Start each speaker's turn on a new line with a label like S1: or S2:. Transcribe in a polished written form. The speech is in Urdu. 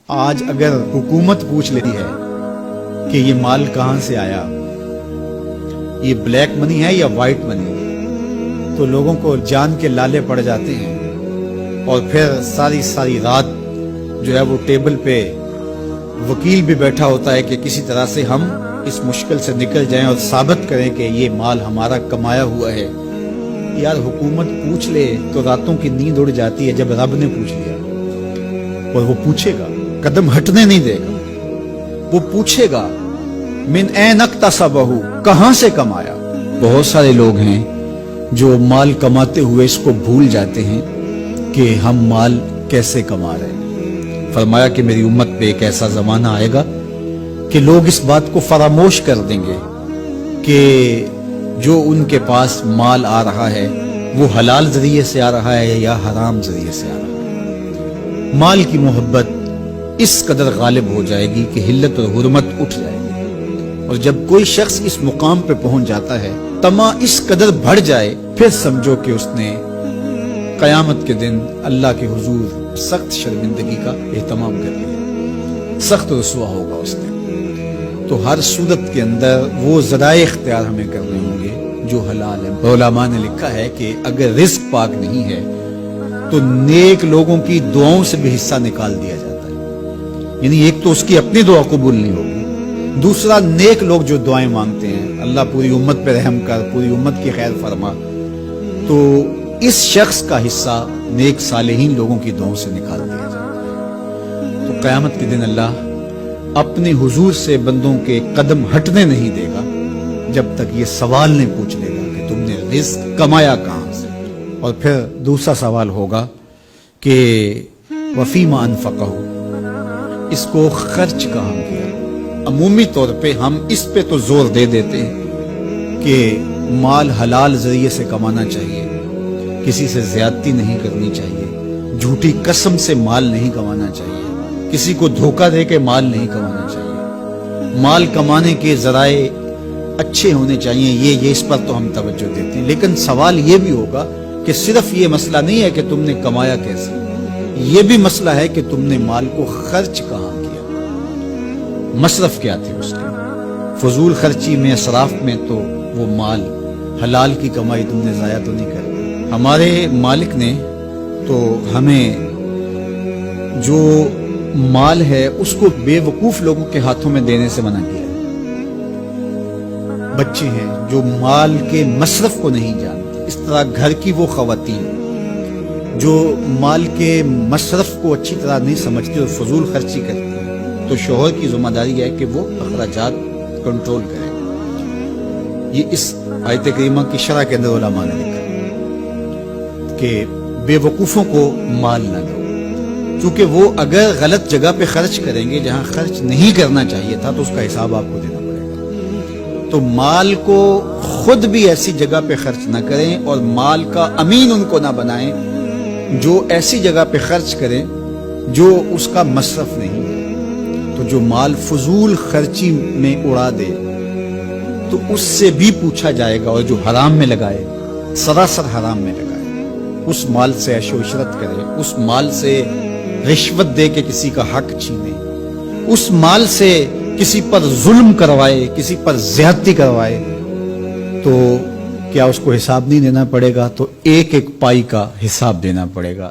S1: آج اگر حکومت پوچھ لیتی ہے کہ یہ مال کہاں سے آیا، یہ بلیک منی ہے یا وائٹ منی، تو لوگوں کو جان کے لالے پڑ جاتے ہیں اور پھر ساری رات جو ہے وہ ٹیبل پہ وکیل بھی بیٹھا ہوتا ہے کہ کسی طرح سے ہم اس مشکل سے نکل جائیں اور ثابت کریں کہ یہ مال ہمارا کمایا ہوا ہے۔ یار حکومت پوچھ لے تو راتوں کی نیند اڑ جاتی ہے جب رب نے پوچھ لیا، اور وہ پوچھے گا، قدم ہٹنے نہیں دے گا، وہ پوچھے گا من این اکتسبہ، کہاں سے کمایا۔ بہت سارے لوگ ہیں جو مال کماتے ہوئے اس کو بھول جاتے ہیں کہ ہم مال کیسے کما رہے ہیں۔ فرمایا کہ میری امت پہ ایک ایسا زمانہ آئے گا کہ لوگ اس بات کو فراموش کر دیں گے کہ جو ان کے پاس مال آ رہا ہے وہ حلال ذریعے سے آ رہا ہے یا حرام ذریعے سے آ رہا ہے۔ مال کی محبت اس قدر غالب ہو جائے گی کہ حلت اور حرمت اٹھ جائے گی، اور جب کوئی شخص اس مقام پہ پہنچ جاتا ہے، طمع اس قدر بڑھ جائے، پھر سمجھو کہ اس نے قیامت کے دن اللہ کے حضور سخت شرمندگی کا اہتمام کر لیا، سخت رسوا ہوگا اس دن۔ تو ہر صورت کے اندر وہ ذرائع اختیار ہمیں کرنے ہوں گے جو حلال ہیں۔ علماء نے لکھا ہے کہ اگر رزق پاک نہیں ہے تو نیک لوگوں کی دعاؤں سے بھی حصہ نکال دیا جاتا ہے، یعنی ایک تو اس کی اپنی دعا قبول نہیں ہوگی، دوسرا نیک لوگ جو دعائیں مانگتے ہیں، اللہ پوری امت پہ رحم کر، پوری امت کی خیر فرما، تو اس شخص کا حصہ نیک صالحین لوگوں کی دعاؤں سے نکال دیا جاتا ہے۔ تو قیامت کے دن اللہ اپنے حضور سے بندوں کے قدم ہٹنے نہیں دے گا جب تک یہ سوال نہیں پوچھ لے گا کہ تم نے رزق کمایا کہاں سے۔ اور پھر دوسرا سوال ہوگا کہ وفیما انفقہ، اس کو خرچ کہاں کیا۔ عمومی طور پہ ہم اس پہ تو زور دے دیتے ہیں کہ مال حلال ذریعے سے کمانا چاہیے، کسی سے زیادتی نہیں کرنی چاہیے، جھوٹی قسم سے مال نہیں کمانا چاہیے، کسی کو دھوکہ دے کے مال نہیں کمانا چاہیے، مال کمانے کے ذرائع اچھے ہونے چاہیے، یہ اس پر تو ہم توجہ دیتے ہیں۔ لیکن سوال یہ بھی ہوگا کہ صرف یہ مسئلہ نہیں ہے کہ تم نے کمایا کیسے، یہ بھی مسئلہ ہے کہ تم نے مال کو خرچ کہاں کیا، مصرف کیا تھے اس کے، فضول خرچی میں، اسراف میں، تو وہ مال حلال کی کمائی تم نے ضائع تو نہیں کر۔ ہمارے مالک نے تو ہمیں جو مال ہے اس کو بے وقوف لوگوں کے ہاتھوں میں دینے سے منع کیا ہے۔ بچے ہیں جو مال کے مصرف کو نہیں جانتے، اس طرح گھر کی وہ خواتین جو مال کے مصرف کو اچھی طرح نہیں سمجھتی اور فضول خرچی کرتی ہیں، تو شوہر کی ذمہ داری ہے کہ وہ اخراجات کنٹرول کرے۔ یہ اس آیت کریمہ کی شرح کے اندر علماء نے لکھا کہ بے وقوفوں کو مال نہ دو، چونکہ وہ اگر غلط جگہ پہ خرچ کریں گے جہاں خرچ نہیں کرنا چاہیے تھا تو اس کا حساب آپ کو دینا پڑے گا۔ تو مال کو خود بھی ایسی جگہ پہ خرچ نہ کریں اور مال کا امین ان کو نہ بنائیں جو ایسی جگہ پہ خرچ کریں جو اس کا مصرف نہیں ہے۔ تو جو مال فضول خرچی میں اڑا دے تو اس سے بھی پوچھا جائے گا، اور جو حرام میں لگائے، سراسر حرام میں لگائے، اس مال سے عیش و عشرت کرے، اس مال سے رشوت دے کے کسی کا حق چھینے، اس مال سے کسی پر ظلم کروائے، کسی پر زیادتی کروائے، تو کیا اس کو حساب نہیں دینا پڑے گا؟ تو ایک ایک پائی کا حساب دینا پڑے گا۔